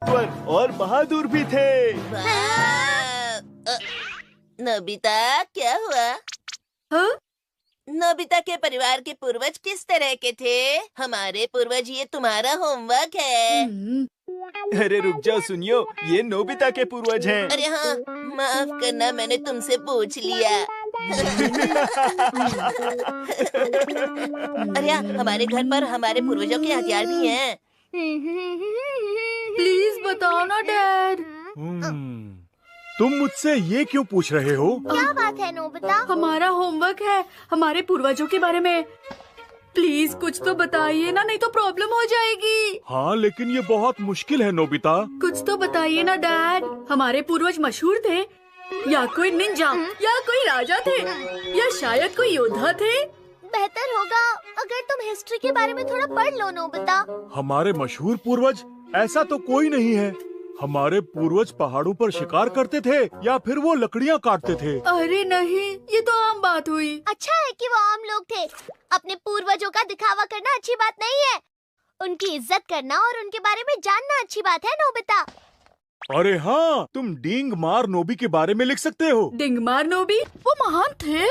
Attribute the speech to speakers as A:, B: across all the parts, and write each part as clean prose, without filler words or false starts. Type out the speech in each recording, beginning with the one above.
A: और बहादुर भी थे।
B: नोबिता, क्या हुआ?
C: हाँ?
B: नोबिता के परिवार के पूर्वज किस तरह के थे? हमारे पूर्वज, ये तुम्हारा होमवर्क है।
A: अरे रुक जाओ, सुनियो, ये नोबिता के पूर्वज हैं।
B: अरे हाँ, माफ करना, मैंने तुमसे पूछ लिया। अरे हाँ, हमारे घर पर हमारे पूर्वजों के हथियार भी हैं।
C: प्लीज बताओ ना डैड।
A: तुम मुझसे ये क्यों पूछ रहे हो?
D: क्या बात है नोबिता?
C: हमारा होमवर्क है हमारे पूर्वजों के बारे में। प्लीज कुछ तो बताइए ना, नहीं तो प्रॉब्लम हो जाएगी।
A: हाँ, लेकिन ये बहुत मुश्किल है नोबिता।
C: कुछ तो बताइए ना डैड। हमारे पूर्वज मशहूर थे, या कोई निंजा, या कोई राजा थे, या शायद कोई योद्धा थे।
D: बेहतर होगा अगर तुम हिस्ट्री के बारे में थोड़ा पढ़ लो नोबिता।
A: हमारे मशहूर पूर्वज? ऐसा तो कोई नहीं है। हमारे पूर्वज पहाड़ों पर शिकार करते थे या फिर वो लकड़ियाँ काटते थे।
C: अरे नहीं, ये तो आम बात हुई।
D: अच्छा है कि वो आम लोग थे। अपने पूर्वजों का दिखावा करना अच्छी बात नहीं है। उनकी इज्जत करना और उनके बारे में जानना अच्छी बात है नोबिता।
A: अरे हाँ, तुम डिंगमार नोबी के बारे में लिख सकते हो।
C: डिंगमार नोबी, वो महान थे।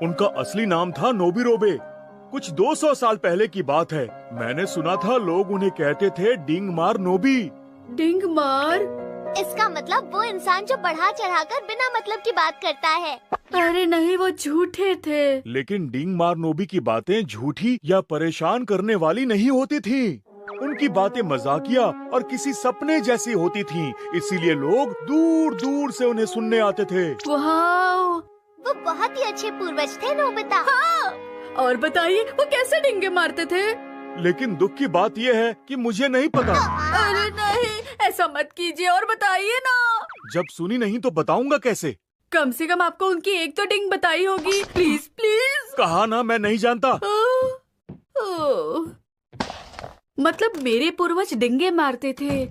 A: उनका असली नाम था नोबिरोबे। कुछ 200 साल पहले की बात है। मैंने सुना था लोग उन्हें कहते थे डिंगमार नोबी।
C: डिंगमार?
D: इसका मतलब वो इंसान जो बढ़ा चढ़ाकर बिना मतलब की बात करता है।
C: अरे नहीं, वो झूठे थे।
A: लेकिन डिंगमार नोबी की बातें झूठी या परेशान करने वाली नहीं होती थी। उनकी बातें मजाकिया और किसी सपने जैसी होती थीं, इसीलिए लोग दूर दूर से उन्हें सुनने आते थे।
C: वाओ!
D: वो बहुत ही अच्छे पूर्वज थे नोबिता।
C: हाँ! और बताइए वो कैसे डिंगे मारते थे?
A: लेकिन दुख की बात यह है कि मुझे नहीं पता।
C: अरे नहीं, ऐसा मत कीजिए और बताइए ना।
A: जब सुनी नहीं तो बताऊंगा कैसे?
C: कम से कम आपको उनकी एक तो डिंग बताई होगी। Please please.
A: कहा ना, मैं नहीं जानता।
C: मतलब मेरे पूर्वज डिंगे मारते थे।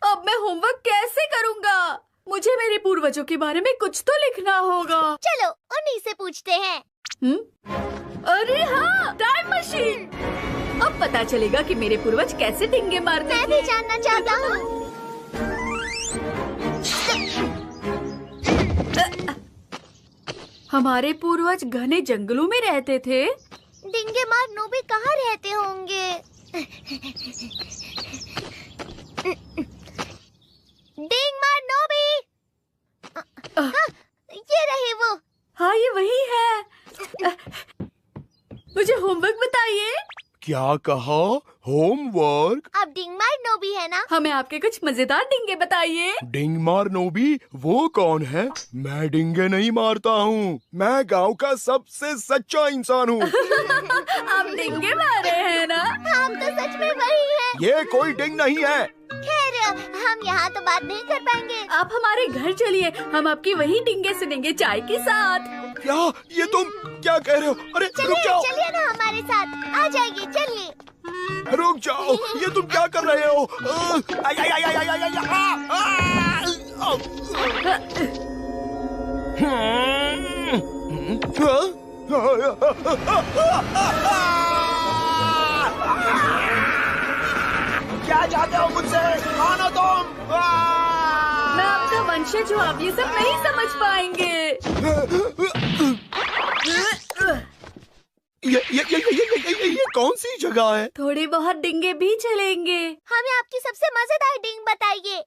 C: अब मैं होमवर्क कैसे करूँगा? मुझे मेरे पूर्वजों के बारे में कुछ तो लिखना होगा।
D: चलो उन्हीं से पूछते हैं।
C: अरे हाँ, टाइम मशीन। अब पता चलेगा कि मेरे पूर्वज कैसे डिंगे मारते
D: मैं
C: थे।
D: भी जानना चाहता हूँ।
C: हमारे पूर्वज घने जंगलों में रहते थे।
D: डिंगेमार नोबी कहाँ रहते होंगे? डिंगमार नोबी। हाँ, ये रहे वो।
C: हाँ, ये वही है। मुझे होमवर्क बताइए।
E: क्या कहा? होमवर्क?
D: अब डिंगमार नोबी है ना?
C: हमें आपके कुछ मजेदार डिंगे बताइए।
E: डिंगमार नोबी वो कौन है? मैं डिंगे नहीं मारता हूँ। मैं गांव का सबसे सच्चा इंसान हूँ।
C: आप डिंगे मारे हैं ना?
D: हम तो सच में वही है।
E: ये कोई डिंग नहीं है।
D: खैर, हम यहाँ तो बात नहीं कर पाएंगे।
C: आप हमारे घर चलिए, हम आपकी वही डिंगे सुनेंगे चाय के साथ।
E: क्या? ये तुम क्या कह रहे हो? अरे रुक
D: चलिए
E: जाओ,
D: चलिए ना हमारे साथ। आ जाइए, चलिए।
E: रुक जाओ। ये तुम क्या कर रहे हो? आई, आई, आई, आई, आई, आई, आई, क्या चाहते हो मुझसे? मानो तुम।
C: मैं आपका वंशज हूँ, आप ये सब नहीं समझ पाएंगे।
E: ये कौन सी जगह है?
C: थोड़ी बहुत डिंगे भी चलेंगे।
D: हमें आपकी सबसे मजेदार डिंग बताइए।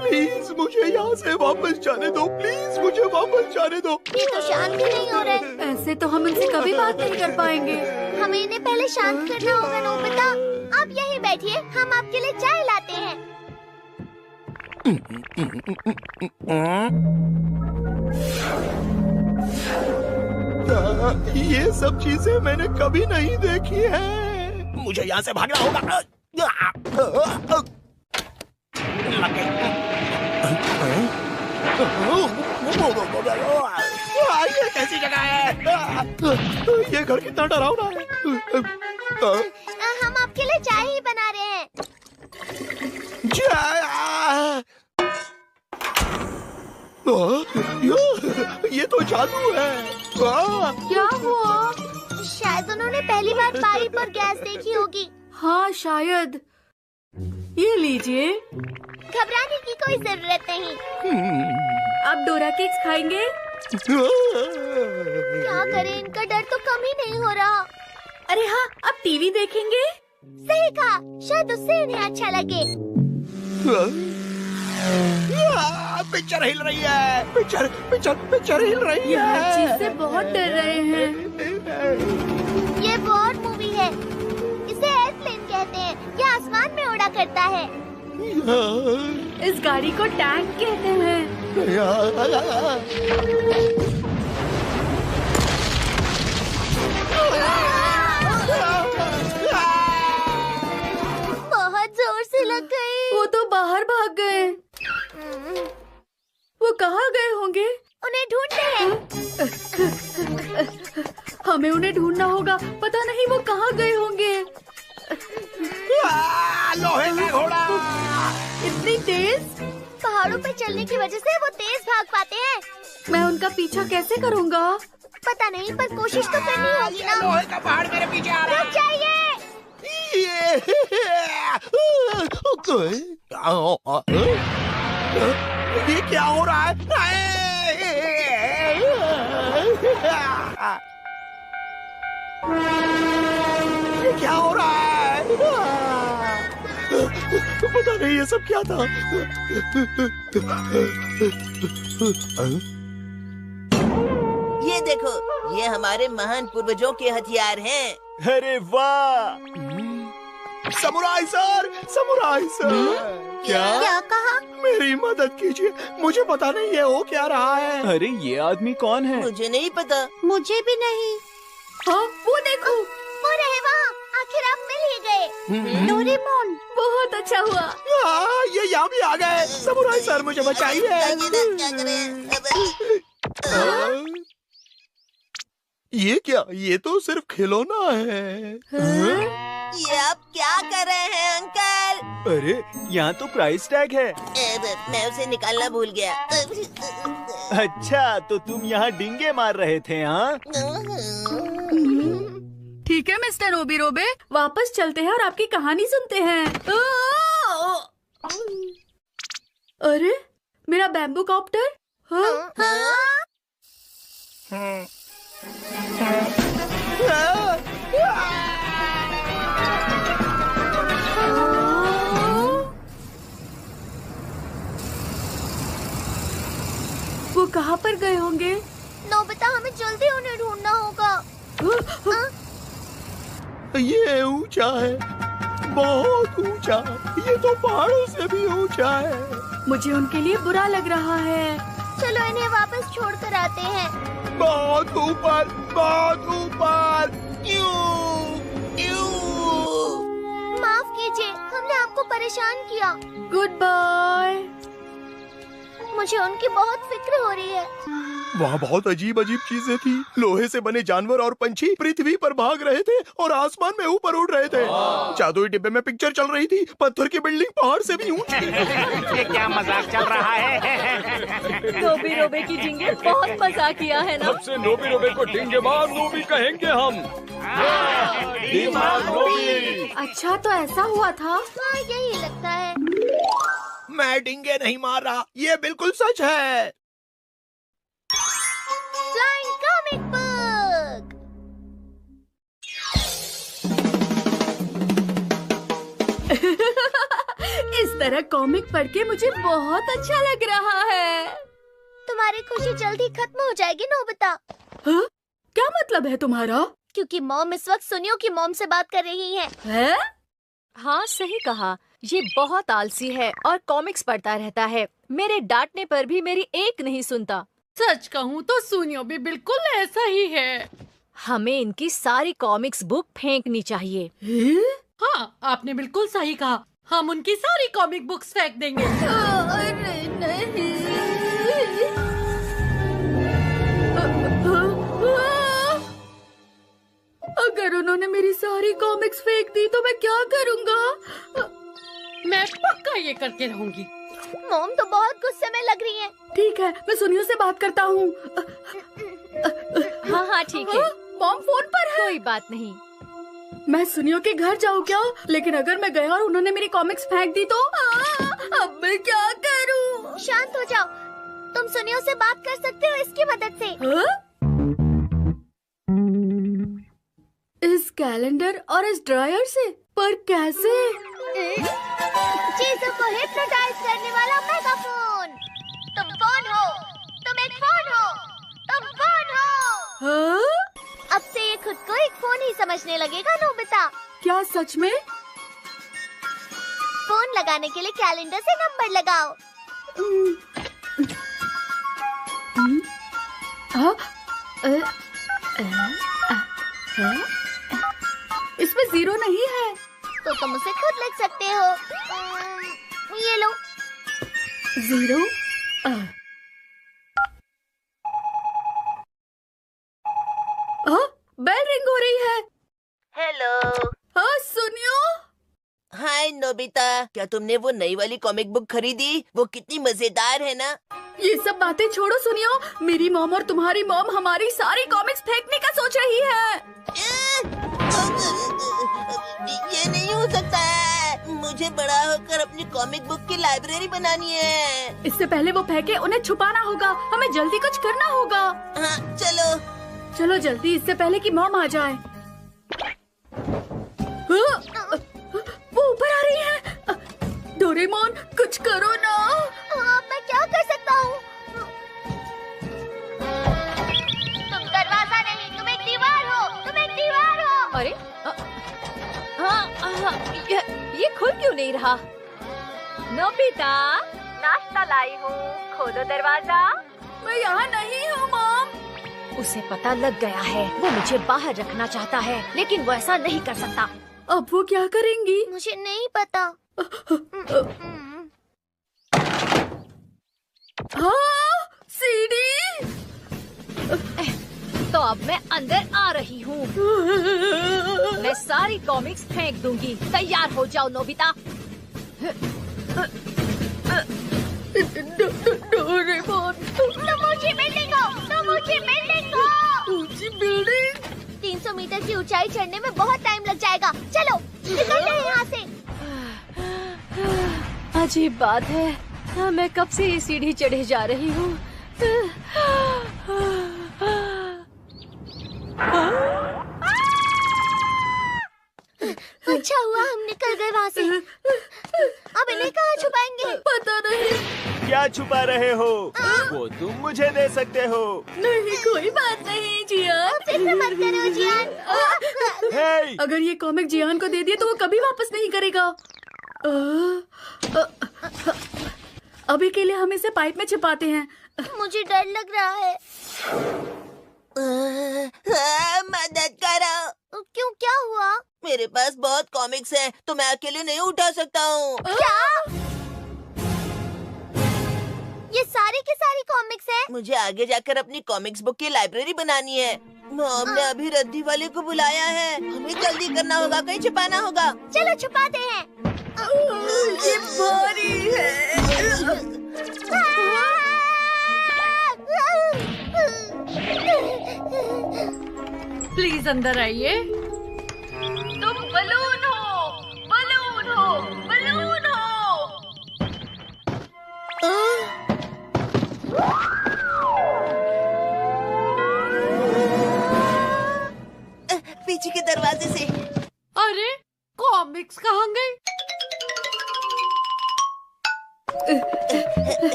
E: प्लीज मुझे यहाँ से वापस जाने दो। प्लीज मुझे वापस जाने दो।
D: ये तो शांत ही नहीं हो रहे।
C: ऐसे तो हम इनसे कभी बात नहीं कर पाएंगे।
D: हमें इन्हें पहले शांत करना होगा नोबिता। आप यहीं बैठिए, हम आपके लिए चाय लाते हैं।
E: ये सब चीजें मैंने कभी नहीं देखी है। मुझे यहाँ से भागना होगा। ये कैसी जगह है? ये घर कितना डरावना है।
D: हम आपके लिए चाय ही बना रहे हैं।
E: ये तो जादू है।
C: क्या हुआ?
D: शायद उन्होंने पहली बार बारी पर गैस देखी होगी।
C: हाँ शायद। ये लीजिए।
D: घबराने की कोई जरूरत नहीं।
C: आप डोरा केक्स खाएंगे?
D: क्या करें, इनका डर तो कम ही नहीं हो रहा।
C: अरे हाँ, आप टीवी देखेंगे?
D: सही कहा, शायद उससे इन्हें अच्छा लगे।
E: पिक्चर हिल रही है। पिक्चर हिल रही
C: ये
E: है।
C: हर चीज से बहुत डर रहे हैं।
D: ये वॉर मूवी है। इसे एयरप्लेन कहते हैं। ये आसमान में उड़ा करता है।
C: इस गाड़ी को टैंक कहते हैं।
D: बहुत जोर से लग गई।
C: वो तो बाहर भाग गए। वो कहाँ गए होंगे?
D: उन्हें ढूंढते हैं।
C: हमें उन्हें ढूंढना होगा। पता नहीं वो कहाँ गए होंगे।
E: लोहे का घोड़ा।
C: इतनी तेज?
D: पहाड़ों पे चलने की वजह से वो तेज भाग पाते हैं।
C: मैं उनका पीछा कैसे करूँगा?
D: पता नहीं, पर कोशिश तो करनी होगी ना।
E: लोहे का पहाड़ मेरे पीछे आ रहा
D: रुक जाइए।
E: ये क्या हो रहा है? ये क्या हो रहा है? पता नहीं ये सब क्या था।
B: ये देखो, ये हमारे महान पूर्वजों के हथियार हैं।
A: अरे वाह!
E: Samurai sir, samurai sir.
D: क्या कहा?
E: मेरी मदद कीजिए, मुझे पता नहीं है वो क्या रहा है।
A: अरे ये आदमी कौन है?
B: मुझे नहीं पता।
D: मुझे भी नहीं।
C: हाँ, वो देखो।
D: वो रहे वहाँ। आखिर आप मिल ही गए। डोरेमोन।
C: बहुत अच्छा हुआ।
E: ये यहाँ भी आ गए। समुराई सर, मुझे बचाइए।
B: क्या करें?
E: ये क्या? ये तो सिर्फ खिलौना है।
B: ये आप क्या कर रहे हैं अंकल?
A: अरे यहाँ तो प्राइस टैग है।
B: मैं उसे निकालना भूल गया।
A: अच्छा, तो तुम यहाँ डिंगे मार रहे थे, हाँ?
C: ठीक है मिस्टर नोबी रोबे, वापस चलते हैं और आपकी कहानी सुनते हैं। अरे मेरा बैम्बू कॉप्टर। हाँ? वो कहाँ पर गए होंगे?
D: नोबिता, हमें जल्दी उन्हें ढूंढना होगा।
E: ये ऊंचा है, बहुत ऊंचा। ये तो पहाड़ों से भी ऊंचा है।
C: मुझे उनके लिए बुरा लग रहा है।
D: चलो इन्हें वापस छोड़कर आते हैं।
E: बहुत ऊपर, बहुत ऊपर।
D: माफ कीजिए, हमने आपको परेशान किया।
C: Goodbye.
D: मुझे उनकी बहुत फिक्र हो रही है।
E: वहाँ बहुत अजीब अजीब चीजें थी। लोहे से बने जानवर और पंछी पृथ्वी पर भाग रहे थे और आसमान में ऊपर उड़ रहे थे। जादुई डिब्बे में पिक्चर चल रही थी। पत्थर की बिल्डिंग पहाड़ से भी ऊंची।
F: ये क्या मजाक चल रहा है?
C: नोबी रोबे की डिंगे बहुत मजा किया है ना?
A: अब से नोबी रोबे को डिंगे मार नोबी कहेंगे हम। नोबी।
C: अच्छा, तो ऐसा हुआ था।
D: हाँ, यही लगता है।
E: मैं डिंगे नहीं मार रहा, ये बिल्कुल सच है।
D: Flying comic book.
C: इस तरह कॉमिक पढ़ के मुझे बहुत अच्छा लग रहा है।
D: तुम्हारी खुशी जल्दी खत्म हो जाएगी नोबिता।
C: हाँ? क्या मतलब है तुम्हारा?
D: क्योंकि मॉम इस वक्त सुनियो की मॉम से बात कर रही है।
C: है?
G: हाँ, सही कहा। ये बहुत आलसी है और कॉमिक्स पढ़ता रहता है। मेरे डांटने पर भी मेरी एक नहीं सुनता।
H: सच कहूँ तो सुनियो भी बिल्कुल ऐसा ही है।
G: हमें इनकी सारी कॉमिक्स बुक फेंकनी चाहिए।
H: हाँ, आपने बिल्कुल सही कहा। हम उनकी सारी कॉमिक बुक्स फेंक देंगे।
C: अरे नहीं। अगर उन्होंने मेरी सारी कॉमिक्स फेंक दी तो मैं क्या करूँगा?
H: मैं पक्का ये करके रहूंगी।
D: मॉम तो बहुत गुस्से में लग रही है।
C: ठीक है, मैं सुनियो से बात करता हूँ।
G: हाँ हाँ ठीक है।
C: मॉम फोन पर है।
G: कोई बात नहीं।
C: मैं सुनियो के घर जाऊँ क्या? लेकिन अगर मैं गया और उन्होंने मेरी कॉमिक्स फेंक दी तो अब मैं क्या करूँ?
D: शांत हो जाओ। तुम सुनियो से बात कर सकते हो इसकी मदद से।
C: इस कैलेंडर और इस ड्रायर से? पर कैसे?
D: चीजों को हिप्नोटाइज करने वाला मेगाफोन। तुम कौन हो? तुम एक फोन हो। तुम कौन हो?
C: हाँ?
D: अब से ये खुद को एक फोन ही समझने लगेगा नोबिता।
C: क्या सच में?
D: फोन लगाने के लिए कैलेंडर से नंबर लगाओ।
C: इसमें 0 नहीं है।
D: तो तुम उसे खुद लिख सकते हो। ये लो।
C: 0 बेल रिंग हो रही है।
B: हेलो।
C: हाँ सुनियो।
B: हाय नोबिता, क्या तुमने वो नई वाली कॉमिक बुक खरीदी? वो कितनी मजेदार है ना।
C: ये सब बातें छोड़ो सुनियो। मेरी मॉम और तुम्हारी मॉम हमारी सारी कॉमिक्स फेंकने का सोच रही है।
B: ये नहीं हो सकता है। मुझे बड़ा होकर अपनी कॉमिक बुक की लाइब्रेरी बनानी है।
C: इससे पहले वो फेंके उन्हें छुपाना होगा। हमें जल्दी कुछ करना होगा।
B: हाँ चलो।
C: चलो जल्दी, इससे पहले कि मॉम आ जाए। वो ऊपर आ रही है। डोरेमोन कुछ करो ना।
D: मैं क्या कर सकता हूँ? तुम दरवाजा नहीं, तुम एक दीवार हो। तुम एक दीवार हो।
G: अरे हाँ, ये खुल क्यों नहीं रहा? नोबिता, नाश्ता लाई हूँ, खोलो दरवाजा।
C: मैं यहाँ नहीं हूँ मॉम।
G: उसे पता लग गया है। वो मुझे बाहर रखना चाहता है, लेकिन वो ऐसा नहीं कर सकता।
C: अब वो क्या करेंगी?
D: मुझे नहीं पता।
C: हाँ, सीडी।
G: तो अब मैं अंदर आ रही हूँ। मैं सारी कॉमिक्स फेंक दूंगी। तैयार हो जाओ नोबिता।
C: डोरेमोन,
D: तुम ऊंची बिल्डिंग हो। तुम ऊंची बिल्डिंग हो।
C: ऊंची बिल्डिंग।
D: 300 मीटर की ऊंचाई चढ़ने में बहुत टाइम लग जाएगा। चलो निकलते हैं यहाँ से।
G: अजीब बात है, मैं कब से ये सीढ़ी चढ़े जा रही हूँ।
D: अच्छा हुआ हम निकल गए वहाँ से। अब इन्हें कहाँ छुपाएंगे?
C: पता नहीं।
A: क्या छुपा रहे हो? वो तुम मुझे दे सकते हो।
C: नहीं, कोई बात नहीं जियान।
D: फिक्र मत करो जियान।
A: हे!
C: अगर ये कॉमिक जियान को दे दिए तो वो कभी वापस नहीं करेगा। अभी के लिए हम इसे पाइप में छिपाते हैं।
D: मुझे डर लग रहा है।
B: मदद करो।
D: क्यों, क्या हुआ?
B: मेरे पास बहुत कॉमिक्स हैं, तो मैं अकेले नहीं उठा सकता हूँ।
D: क्या? ये सारी की सारी कॉमिक्स हैं?
B: मुझे आगे जाकर अपनी कॉमिक्स बुक की लाइब्रेरी बनानी है। मॉम ने अभी रद्दी वाले को बुलाया है। हमें जल्दी करना होगा, कहीं छिपाना होगा।
D: चलो छुपाते हैं।
C: ये भारी है।
H: प्लीज अंदर आइए।
C: तुम बलून हो, बलून हो, बलून हो।
B: पीछे के दरवाजे से।
H: अरे कॉमिक्स कहाँ गई?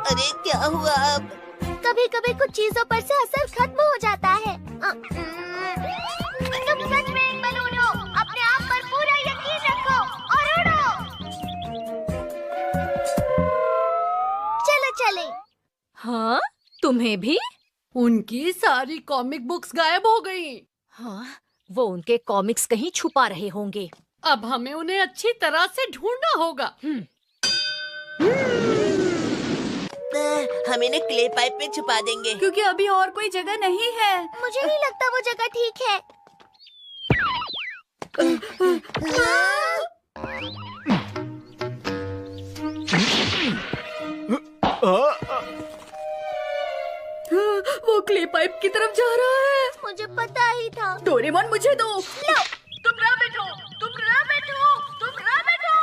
B: अरे क्या हुआ अब?
D: कभी कभी कुछ चीजों पर से असर खत्म हो जाता है। तुम सच में एक बलून हो। अपने आप पर पूरा यकीन रखो और उड़ो। चलो चले।
G: हाँ, तुम्हें भी?
H: उनकी सारी कॉमिक बुक्स गायब हो गई।
G: हाँ, वो उनके कॉमिक्स कहीं छुपा रहे होंगे।
H: अब हमें उन्हें अच्छी तरह से ढूंढना होगा।
B: हम इन्हें क्ले पाइप में छुपा देंगे।
C: क्योंकि अभी और कोई जगह नहीं है।
D: मुझे नहीं लगता वो जगह ठीक है।
C: वो क्ले पाइप की तरफ जा रहा है।
D: मुझे पता ही था।
C: डोरेमोन मुझे दो। लो, तुम रैबिट हो, तुम रैबिट हो, तुम रैबिट हो।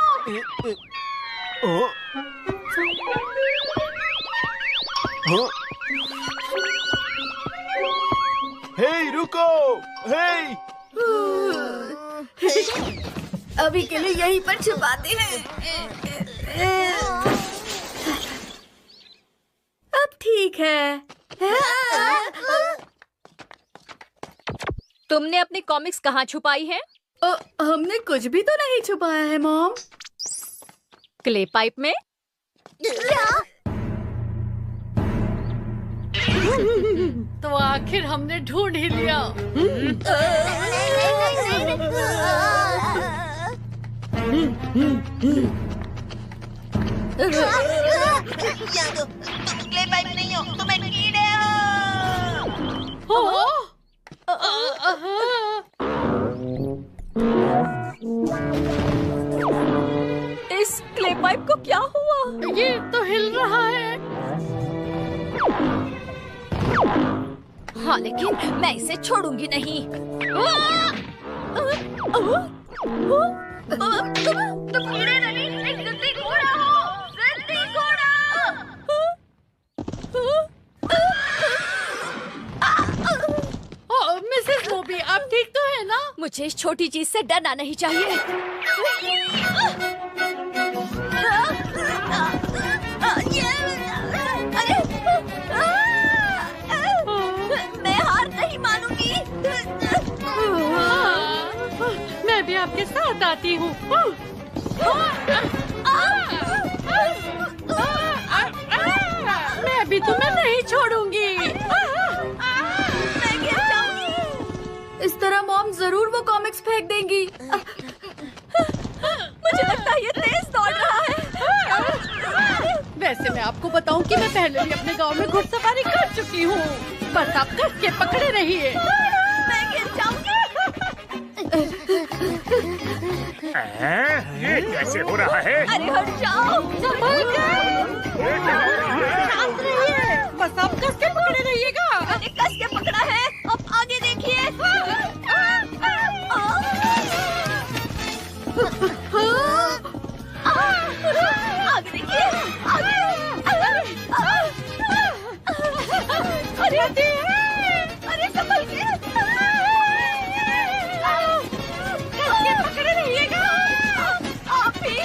E: हे रुको, हे!
C: अभी के लिए यहीं पर छुपाते हैं। अब ठीक है।
G: तुमने अपनी कॉमिक्स कहाँ छुपाई है?
C: हमने कुछ भी तो नहीं छुपाया है मॉम।
G: क्ले पाइप में?
H: तो आखिर हमने ढूंढ ही लिया।
B: या तो तुम क्ले पाइप नहीं हो, तुम एक कीड़े हो।
G: इस क्ले पाइप को क्या हुआ?
H: ये तो हिल रहा है।
G: हाँ, लेकिन मैं इसे छोड़ूंगी नहीं।
C: तुम कीड़े नहीं, एक जिद्दी घोड़ा हो, जिद्दी घोड़ा।
H: मिसेस नोबी, आप ठीक तो है ना?
G: मुझे इस छोटी चीज से डरना नहीं चाहिए।
C: मैं हार नहीं मानूंगी।
H: मैं भी आपके साथ आती हूँ। मैं भी तुम्हें नहीं छोड़ूंगी।
C: इस तरह मॉम जरूर वो कॉमिक्स फेंक देंगी।
G: मुझे लगता है ये तेज दौड़ रहा है।
H: वैसे मैं आपको बताऊं कि मैं पहले भी अपने गांव में घुड़सवारी कर चुकी हूँ। बस आप कस के पकड़े रहिए।
C: मैं गिर जाऊंगी।
F: ये कैसे हो रहा है?
C: अरे हट जाओ।
H: शांत रहिए। बस आप कस के पकड़े रहिएगा।
C: मैंने कस के पकड़ा है। अब आगे देखिए। आगे देखिए। अरे संभल के। कस के पकड़े रहिएगा। आप भी।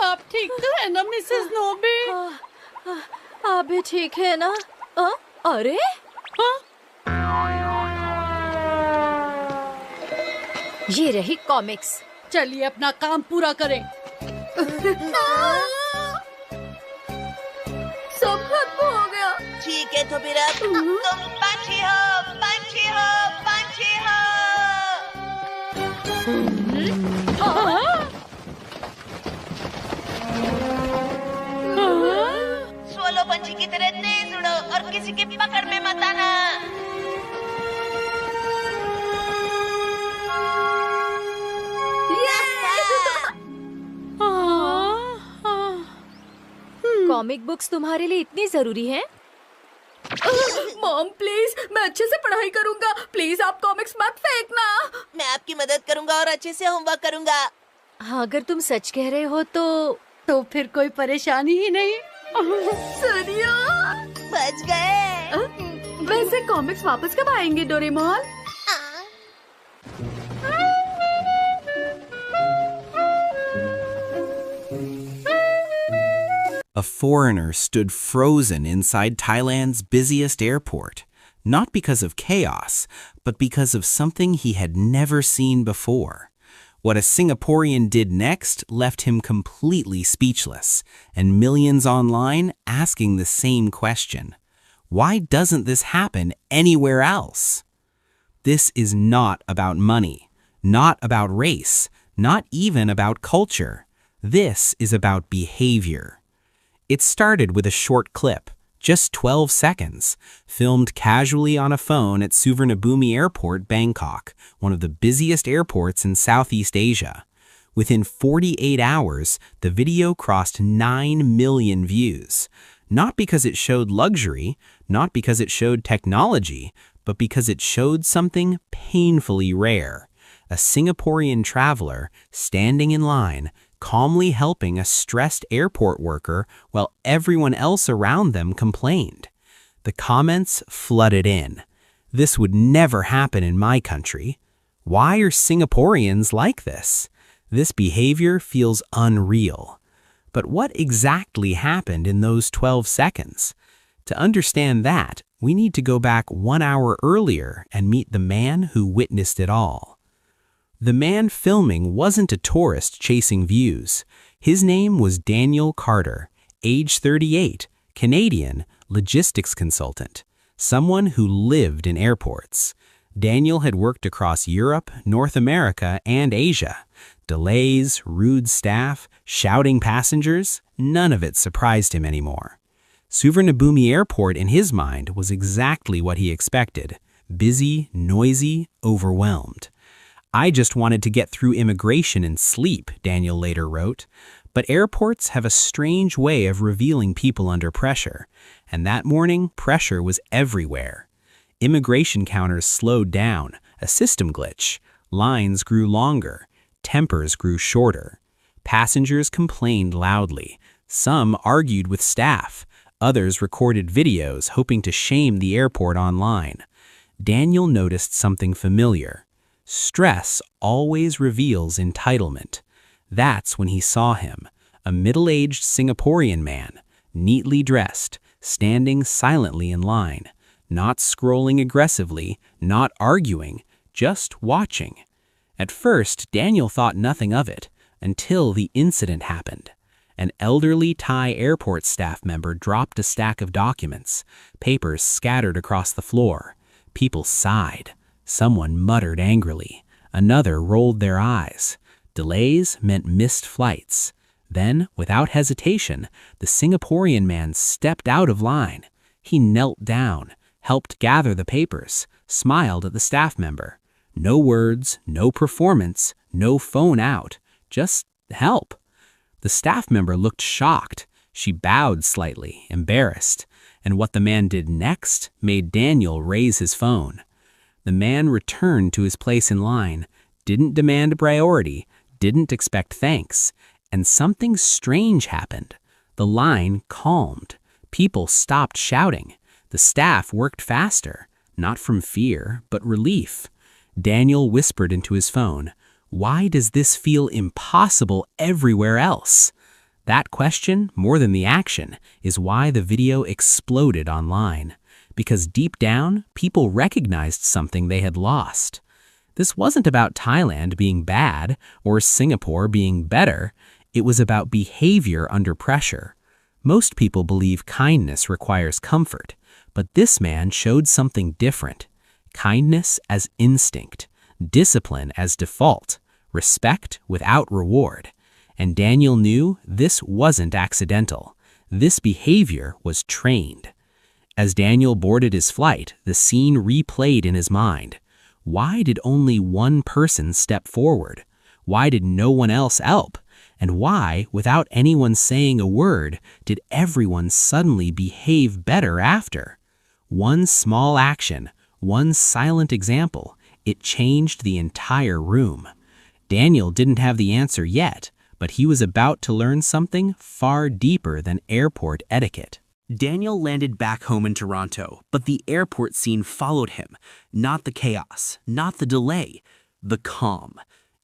H: आप ठीक तो है ना मिसेस नोबी?
G: आप भी ठीक है ना? अरे ये रही कॉमिक्स।
H: चलिए अपना काम पूरा करें।
C: सब खत्म हो गया।
B: ठीक है तो फिर अब तुम पंछी हो, पंछी हो, पंछी हो। सोलो पंछी की तरह तेज उड़ो और किसी की पकड़ में मत आना।
G: कॉमिक बुक्स तुम्हारे लिए इतनी जरूरी हैं?
C: मॉम प्लीज, मैं अच्छे से पढ़ाई करूंगा। प्लीज आप कॉमिक्स मत फेंकना।
B: मैं आपकी मदद करूंगा और अच्छे से होमवर्क करूंगा।
G: हाँ, अगर तुम सच कह रहे हो
H: तो फिर कोई परेशानी ही नहीं।
C: सुनियो,
B: बच गए।
C: वैसे कॉमिक्स वापस कब आएंगे Doraemon?
I: A foreigner stood frozen inside Thailand's busiest airport, not because of chaos, but because of something he had never seen before. What a Singaporean did next left him completely speechless, and millions online asking the same question. Why doesn't this happen anywhere else? This is not about money, not about race, not even about culture. This is about behavior. It started with a short clip, Just 12 seconds, filmed casually on a phone at Suvarnabhumi Airport, Bangkok, one of the busiest airports in Southeast Asia. Within 48 hours, the video crossed 9 million views. Not because it showed luxury, not because it showed technology, but because it showed something painfully rare. A Singaporean traveler standing in line, calmly helping a stressed airport worker while everyone else around them complained. The comments flooded in. This would never happen in my country. Why are Singaporeans like this? This behavior feels unreal. But what exactly happened in those 12 seconds? To understand that, we need to go back 1 hour earlier and meet the man who witnessed it all. The man filming wasn't a tourist chasing views. His name was Daniel Carter, age 38, Canadian, logistics consultant, someone who lived in airports. Daniel had worked across Europe, North America, and Asia. Delays, rude staff, shouting passengers, none of it surprised him anymore. Suvarnabhumi Airport, in his mind, was exactly what he expected. Busy, noisy, overwhelmed. I just wanted to get through immigration and sleep, Daniel later wrote. But airports have a strange way of revealing people under pressure. And that morning, pressure was everywhere. Immigration counters slowed down, a system glitch. Lines grew longer. Tempers grew shorter. Passengers complained loudly. Some argued with staff. Others recorded videos hoping to shame the airport online. Daniel noticed something familiar. Stress always reveals entitlement. That's when he saw him, a middle-aged Singaporean man, neatly dressed, standing silently in line, not scrolling aggressively, not arguing, just watching. At first, Daniel thought nothing of it, until the incident happened. An elderly Thai airport staff member dropped a stack of documents, papers scattered across the floor. People sighed. Someone muttered angrily. Another rolled their eyes. Delays meant missed flights. Then, without hesitation, the Singaporean man stepped out of line. He knelt down, helped gather the papers, smiled at the staff member. No words, no performance, no phone out. Just help. The staff member looked shocked. She bowed slightly, embarrassed. And what the man did next made Daniel raise his phone. The man returned to his place in line, didn't demand priority, didn't expect thanks, and something strange happened. The line calmed. People stopped shouting. The staff worked faster, not from fear, but relief. Daniel whispered into his phone, "Why does this feel impossible everywhere else?" That question, more than the action, is why the video exploded online. Because deep down, people recognized something they had lost. This wasn't about Thailand being bad or Singapore being better. It was about behavior under pressure. Most people believe kindness requires comfort, but this man showed something different. Kindness as instinct, discipline as default, respect without reward. And Daniel knew this wasn't accidental. This behavior was trained. As Daniel boarded his flight, the scene replayed in his mind. Why did only one person step forward? Why did no one else help? And why, without anyone saying a word, did everyone suddenly behave better after? One small action, one silent example, it changed the entire room. Daniel didn't have the answer yet, but he was about to learn something far deeper than airport etiquette. Daniel landed back home in Toronto, but the airport scene followed him. Not the chaos, not the delay, the calm.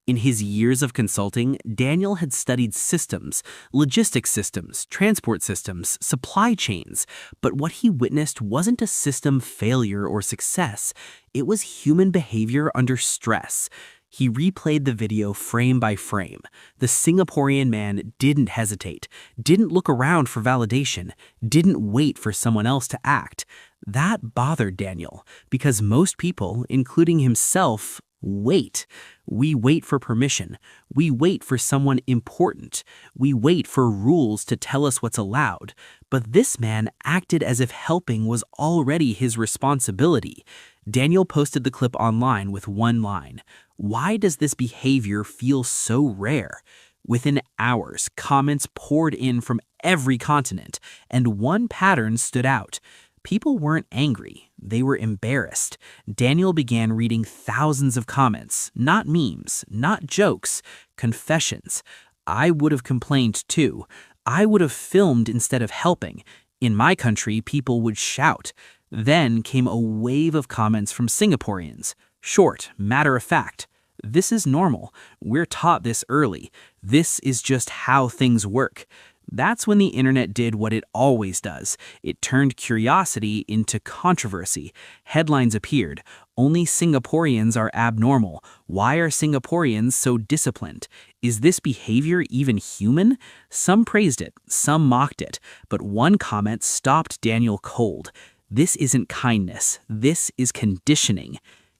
I: In his years of consulting, Daniel had studied systems, logistics systems, transport systems, supply chains. But what he witnessed wasn't a system failure or success. It was human behavior under stress. He replayed the video frame by frame. The Singaporean man didn't hesitate, didn't look around for validation, didn't wait for someone else to act. That bothered Daniel, because most people, including himself, Wait. We wait for permission. We wait for someone important. We wait for rules to tell us what's allowed. But this man acted as if helping was already his responsibility. Daniel posted the clip online with one line. Why does this behavior feel so rare? Within hours, comments poured in from every continent, and one pattern stood out. People weren't angry. They were embarrassed. Daniel began reading thousands of comments, not memes, not jokes, confessions. I would have complained too. I would have filmed instead of helping. In my country, people would shout. Then came a wave of comments from Singaporeans. Short, matter of fact. This is normal. We're taught this early. This is just how things work. That's when the internet did what it always does. It turned curiosity into controversy. Headlines appeared. Only Singaporeans are abnormal. Why are Singaporeans so disciplined? Is this behavior even human? Some praised it, some mocked it, but one comment stopped Daniel cold. This isn't kindness. This is conditioning.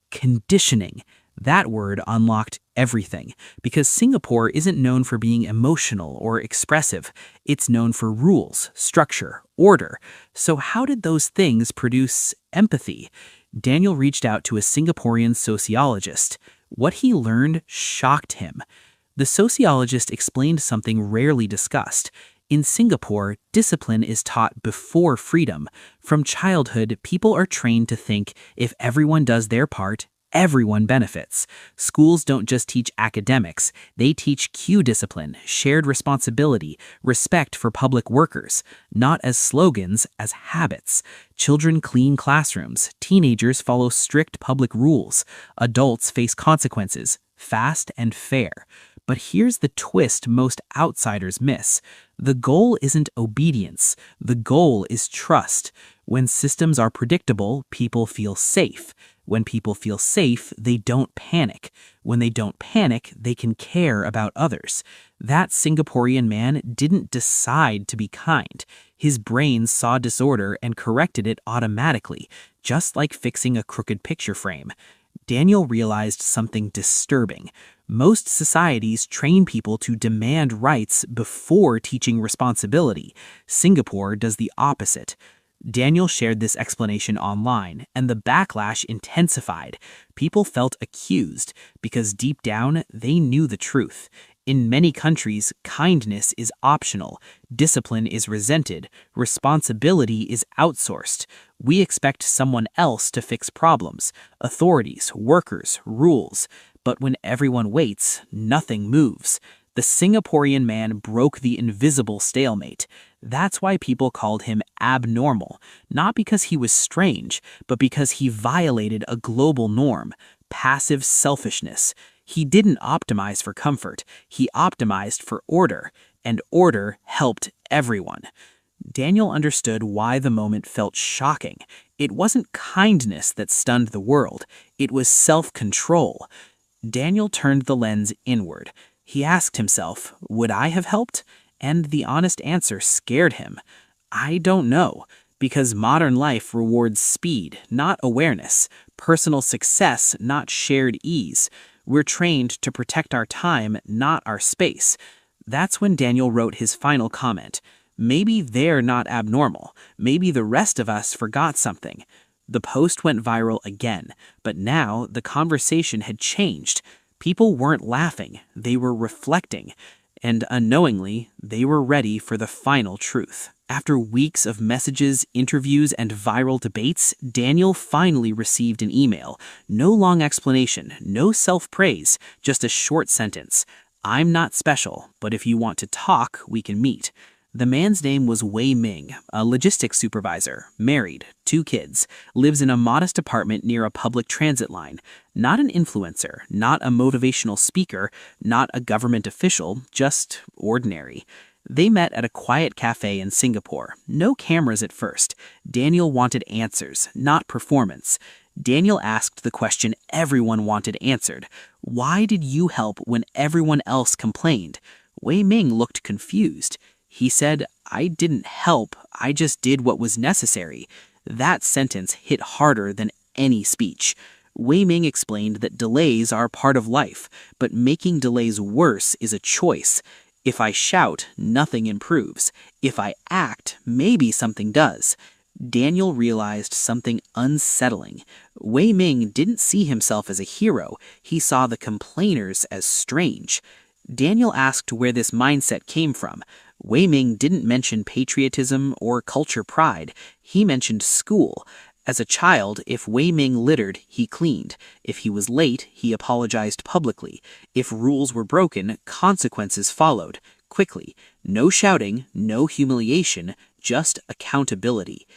I: Conditioning. That word unlocked everything, because Singapore isn't known for being emotional or expressive. It's known for rules, structure, order. So how did those things produce empathy? Daniel reached out to a Singaporean sociologist. What he learned shocked him. The sociologist explained something rarely discussed. In Singapore, discipline is taught before freedom. From childhood, people are trained to think if everyone does their part, everyone benefits. Schools don't just teach academics, they teach Q discipline, shared responsibility, respect for public workers, not as slogans, as habits. Children clean classrooms, teenagers follow strict public rules, adults face consequences, fast and fair. But here's the twist most outsiders miss. The goal isn't obedience, the goal is trust. When systems are predictable, people feel safe. When people feel safe, they don't panic. When they don't panic, they can care about others. That Singaporean man didn't decide to be kind. His brain saw disorder and corrected it automatically, just like fixing a crooked picture frame. Daniel realized something disturbing. Most societies train people to demand rights before teaching responsibility. Singapore does the opposite. Daniel shared this explanation online, and the backlash intensified. People felt accused because deep down, they knew the truth. In many countries, kindness is optional, discipline is resented, responsibility is outsourced. We expect someone else to fix problems, authorities, workers, rules. But when everyone waits, nothing moves. The Singaporean man broke the invisible stalemate. That's why people called him abnormal, not because he was strange, but because he violated a global norm, passive selfishness. He didn't optimize for comfort, he optimized for order, and order helped everyone. Daniel understood why the moment felt shocking. It wasn't kindness that stunned the world, it was self-control. Daniel turned the lens inward. He asked himself, would I have helped? And the honest answer scared him. I don't know, because modern life rewards speed, not awareness, personal success, not shared ease. We're trained to protect our time, not our space. That's when Daniel wrote his final comment. Maybe they're not abnormal. Maybe the rest of us forgot something. The post went viral again, but now the conversation had changed. People weren't laughing, they were reflecting, and unknowingly, they were ready for the final truth. After weeks of messages, interviews, and viral debates, Daniel finally received an email. No long explanation, no self-praise, just a short sentence. I'm not special, but if you want to talk, we can meet. The man's name was Wei Ming, a logistics supervisor, married, 2 kids, lives in a modest apartment near a public transit line. Not an influencer, not a motivational speaker, not a government official, just ordinary. They met at a quiet cafe in Singapore. No cameras at first. Daniel wanted answers, not performance. Daniel asked the question everyone wanted answered. Why did you help when everyone else complained? Wei Ming looked confused. He said, I didn't help, I just did what was necessary. That sentence hit harder than any speech. Wei Ming explained that delays are part of life, but making delays worse is a choice. If I shout, nothing improves. If I act, maybe something does. Daniel realized something unsettling. Wei Ming didn't see himself as a hero. He saw the complainers as strange. Daniel asked where this mindset came from. Wei Ming didn't mention patriotism or culture pride. He mentioned school. As a child, if Wei Ming littered, he cleaned. If he was late, he apologized publicly. If rules were broken, consequences followed. Quickly. No shouting, no humiliation, just accountability.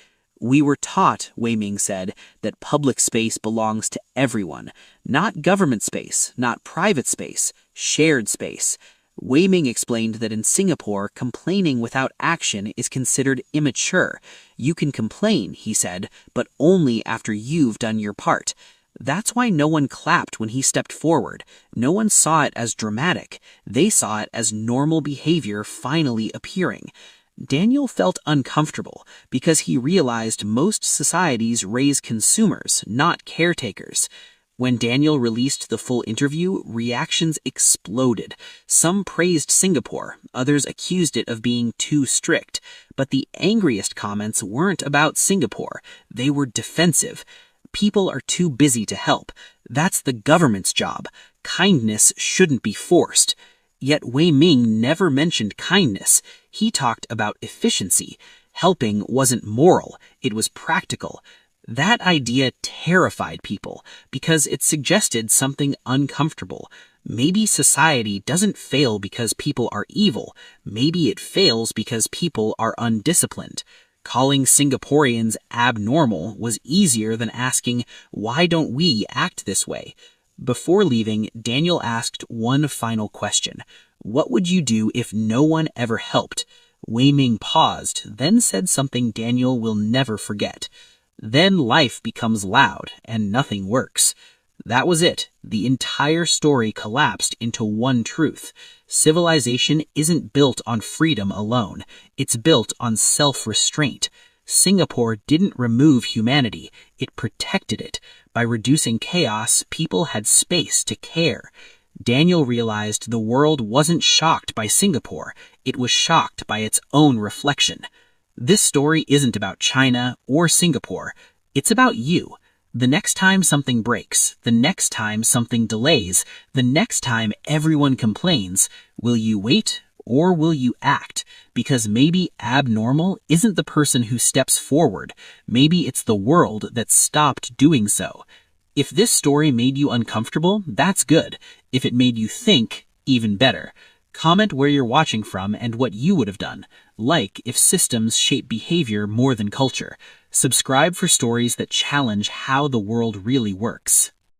I: We were taught, Wei Ming said, that public space belongs to everyone. Not government space, not private space, shared space. Wei Ming explained that in Singapore, complaining without action is considered immature. You can complain, he said, but only after you've done your part. That's why no one clapped when he stepped forward. No one saw it as dramatic. They saw it as normal behavior finally appearing. Daniel felt uncomfortable because he realized most societies raise consumers, not caretakers. When Daniel released the full interview, reactions exploded. Some praised Singapore, others accused it of being too strict. But the angriest comments weren't about Singapore. They were defensive. People are too busy to help. That's the government's job. Kindness shouldn't be forced. Yet Wei Ming never mentioned kindness. He talked about efficiency. Helping wasn't moral, it was practical. That idea terrified people because it suggested something uncomfortable. Maybe society doesn't fail because people are evil. Maybe it fails because people are undisciplined. Calling Singaporeans abnormal was easier than asking, why don't we act this way? Before leaving, Daniel asked one final question. What would you do if no one ever helped? Wei Ming paused, then said something Daniel will never forget. Then life becomes loud and nothing works. That was it. The entire story collapsed into one truth. Civilization isn't built on freedom alone. It's built on self-restraint. Singapore didn't remove humanity. It protected it. By reducing chaos, people had space to care. Daniel realized the world wasn't shocked by Singapore. It was shocked by its own reflection. This story isn't about China or Singapore. It's about you. The next time something breaks, the next time something delays, the next time everyone complains, will you wait or will you act? Because maybe abnormal isn't the person who steps forward. Maybe it's the world that stopped doing so. If this story made you uncomfortable, that's good. If it made you think, even better. Comment where you're watching from and what you would have done. Like if systems shape behavior more than culture. Subscribe for stories that challenge how the world really works.